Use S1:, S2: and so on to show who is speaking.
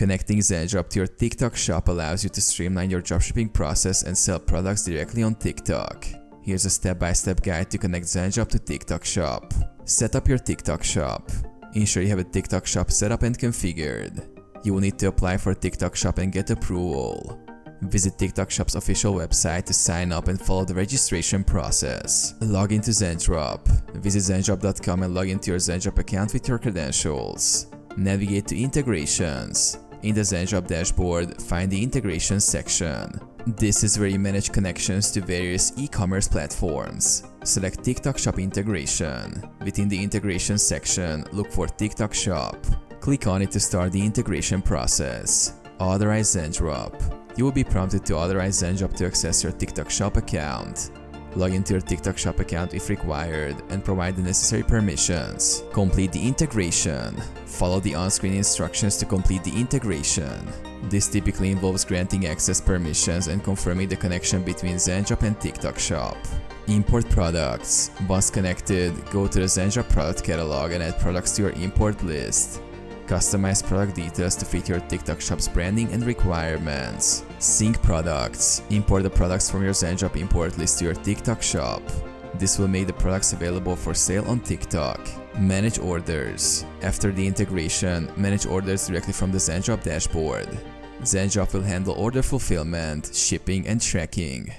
S1: Connecting Zendrop to your TikTok shop allows you to streamline your dropshipping process and sell products directly on TikTok. Here's a step-by-step guide to connect Zendrop to TikTok shop. Set up your TikTok shop. Ensure you have a TikTok shop set up and configured. You will need to apply for a TikTok shop and get approval. Visit TikTok shop's official website to sign up and follow the registration process. Log into Zendrop. Visit zendrop.com and log into your Zendrop account with your credentials. Navigate to Integrations. In the Zendrop dashboard, find the Integrations section. This is where you manage connections to various e-commerce platforms. Select TikTok Shop integration. Within the Integrations section, look for TikTok Shop. Click on it to start the integration process. Authorize Zendrop. You will be prompted to authorize Zendrop to access your TikTok Shop account. Log into your TikTok Shop account if required and provide the necessary permissions. Complete the integration. Follow the on-screen instructions to complete the integration. This typically involves granting access permissions and confirming the connection between Zendrop and TikTok Shop. Import products. Once connected, go to the Zendrop product catalog and add products to your import list. Customize product details to fit your TikTok shop's branding and requirements. Sync products. Import the products from your Zendrop import list to your TikTok shop. This will make the products available for sale on TikTok. Manage orders. After the integration, manage orders directly from the Zendrop dashboard. Zendrop will handle order fulfillment, shipping, and tracking.